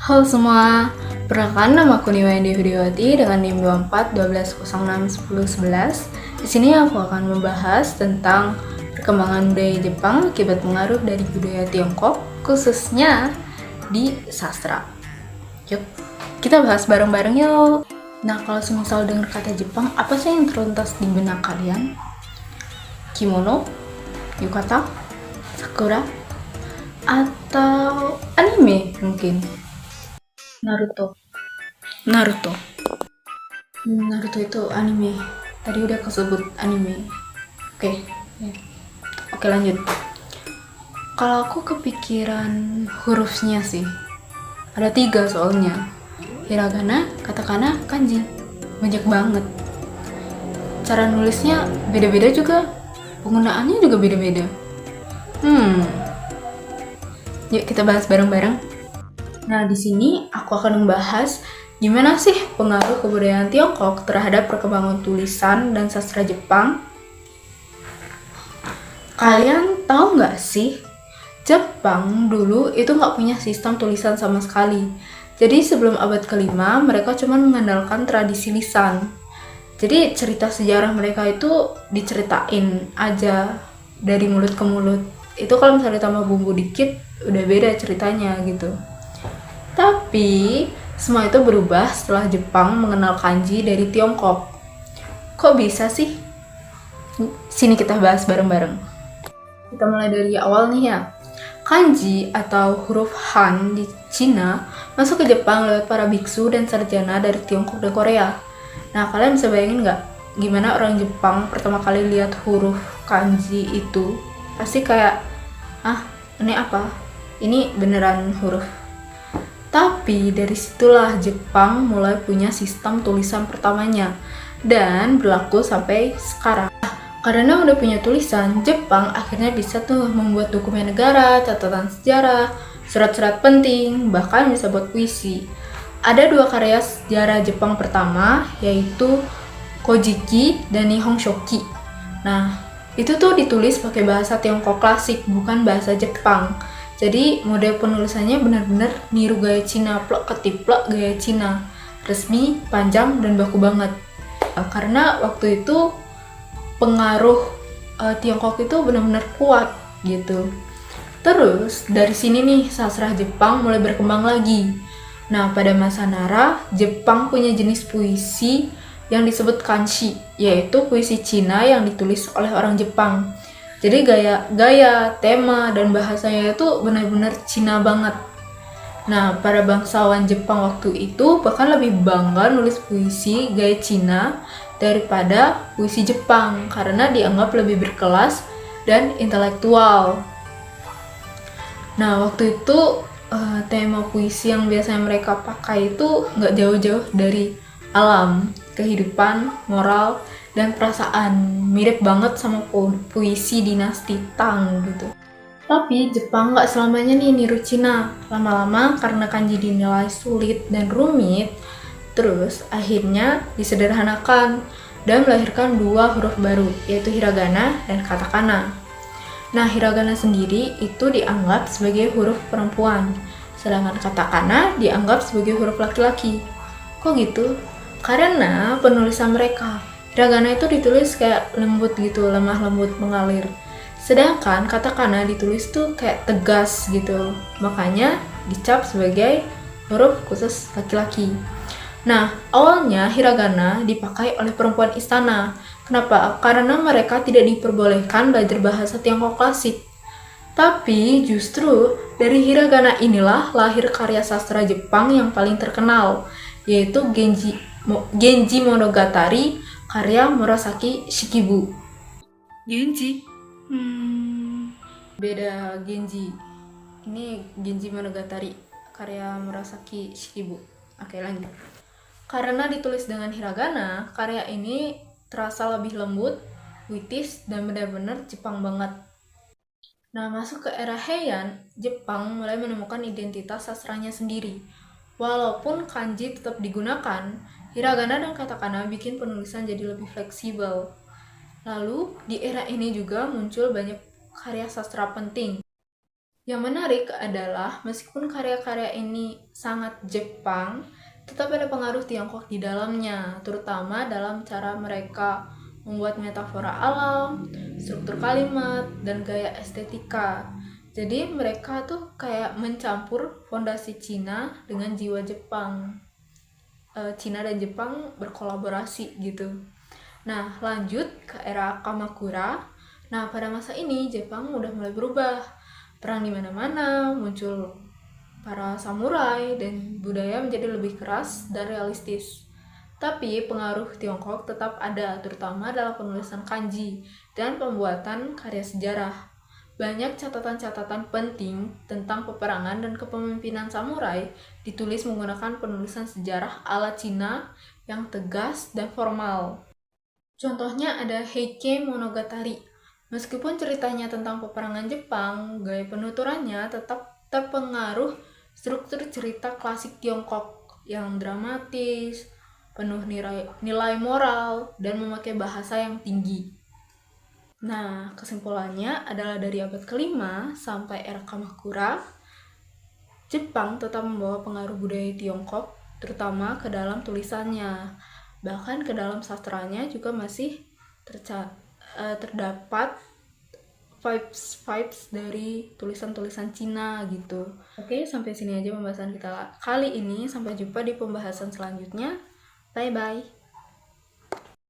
Halo semua, perkenalkan nama aku Niwayandi Widiawati dengan NIM 24 12 06 10 11. Di sini aku akan membahas tentang perkembangan budaya Jepang akibat pengaruh dari budaya Tiongkok, khususnya di sastra. Yuk, kita bahas bareng-bareng yuk. Nah, kalau semisal dengar kata Jepang, apa sih yang terlintas di benak kalian? Kimono, yukata, sakura, atau anime mungkin? Naruto. Naruto. Naruto itu anime. Tadi udah kesebut anime. Oke. Ya. Oke, lanjut. Kalau aku kepikiran hurufnya sih. Ada 3 soalnya. Hiragana, katakana, kanji. Banyak banget. Cara nulisnya beda-beda juga. Penggunaannya juga beda-beda. Yuk kita bahas bareng-bareng. Nah, di sini aku akan membahas gimana sih pengaruh kebudayaan Tiongkok terhadap perkembangan tulisan dan sastra Jepang. Kalian tahu nggak sih, Jepang dulu itu nggak punya sistem tulisan sama sekali. Jadi sebelum abad ke-5, mereka cuma mengandalkan tradisi lisan. Jadi cerita sejarah mereka itu diceritain aja dari mulut ke mulut. Itu kalau misalnya tambah bumbu dikit, udah beda ceritanya gitu. Tapi semua itu berubah setelah Jepang mengenal kanji dari Tiongkok. Kok bisa sih? Sini kita bahas bareng-bareng. Kita mulai dari awal nih ya. Kanji atau huruf Han di Cina masuk ke Jepang lewat para biksu dan sarjana dari Tiongkok dan Korea. Nah, kalian bisa bayangin nggak gimana orang Jepang pertama kali lihat huruf kanji itu? Pasti kayak, ini apa? Ini beneran huruf. Tapi dari situlah Jepang mulai punya sistem tulisan pertamanya dan berlaku sampai sekarang. Karena udah punya tulisan, Jepang akhirnya bisa tuh membuat dokumen negara, catatan sejarah, surat-surat penting, bahkan bisa buat puisi. Ada 2 karya sejarah Jepang pertama, yaitu Kojiki dan Nihon Shoki. Nah, itu tuh ditulis pakai bahasa Tiongkok klasik, bukan bahasa Jepang. Jadi model penulisannya benar-benar niru gaya Cina, plok ketiplok gaya Cina, resmi, panjang, dan baku banget. Karena waktu itu pengaruh Tiongkok itu benar-benar kuat gitu. Terus dari sini nih sastra Jepang mulai berkembang lagi. Nah, pada masa Nara, Jepang punya jenis puisi yang disebut kanshi, yaitu puisi Cina yang ditulis oleh orang Jepang. Jadi gaya, tema, dan bahasanya itu benar-benar Cina banget. Nah, para bangsawan Jepang waktu itu bahkan lebih bangga nulis puisi gaya Cina daripada puisi Jepang karena dianggap lebih berkelas dan intelektual. Nah, waktu itu tema puisi yang biasanya mereka pakai itu nggak jauh-jauh dari alam, kehidupan, moral, dan perasaan. Mirip banget sama puisi dinasti Tang gitu. Tapi Jepang nggak selamanya nih niru Cina. Lama-lama karena kanji dinilai sulit dan rumit, terus akhirnya disederhanakan dan melahirkan 2 huruf baru, yaitu hiragana dan katakana. Nah, hiragana sendiri itu dianggap sebagai huruf perempuan, sedangkan katakana dianggap sebagai huruf laki-laki. Kok gitu? Karena penulisan mereka, hiragana itu ditulis kayak lembut gitu, lemah lembut mengalir. Sedangkan katakana ditulis tuh kayak tegas gitu, makanya dicap sebagai huruf khusus laki-laki. Nah, awalnya hiragana dipakai oleh perempuan istana. Kenapa? Karena mereka tidak diperbolehkan belajar bahasa Tiongkok klasik. Tapi justru dari hiragana inilah lahir karya sastra Jepang yang paling terkenal, yaitu Genji Monogatari karya Murasaki Shikibu. Genji? Beda Genji. Ini Genji Monogatari karya Murasaki Shikibu. Oke, lanjut. Karena ditulis dengan hiragana, karya ini terasa lebih lembut, puitis, dan benar-benar Jepang banget. Nah, masuk ke era Heian, Jepang mulai menemukan identitas sastranya sendiri. Walaupun kanji tetap digunakan, hiragana dan katakana bikin penulisan jadi lebih fleksibel. Lalu, di era ini juga muncul banyak karya sastra penting. Yang menarik adalah meskipun karya-karya ini sangat Jepang, tetap ada pengaruh Tiongkok di dalamnya, terutama dalam cara mereka membuat metafora alam, struktur kalimat, dan gaya estetika. Jadi mereka tuh kayak mencampur fondasi Cina dengan jiwa Jepang. Cina dan Jepang berkolaborasi gitu. Nah, lanjut ke era Kamakura. Nah, pada masa ini Jepang udah mulai berubah. Perang di mana-mana, muncul para samurai dan budaya menjadi lebih keras dan realistis. Tapi pengaruh Tiongkok tetap ada, terutama dalam penulisan kanji dan pembuatan karya sejarah. Banyak catatan-catatan penting tentang peperangan dan kepemimpinan samurai ditulis menggunakan penulisan sejarah ala Cina yang tegas dan formal. Contohnya ada Heike Monogatari. Meskipun ceritanya tentang peperangan Jepang, gaya penuturannya tetap terpengaruh struktur cerita klasik Tiongkok yang dramatis, penuh nilai moral, dan memakai bahasa yang tinggi. Nah, kesimpulannya adalah dari abad kelima sampai era Kamakura, Jepang tetap membawa pengaruh budaya Tiongkok, terutama ke dalam tulisannya. Bahkan ke dalam sastranya juga masih terdapat vibes dari tulisan-tulisan Cina gitu. Oke, sampai sini aja pembahasan kita kali ini. Sampai jumpa di pembahasan selanjutnya. Bye-bye.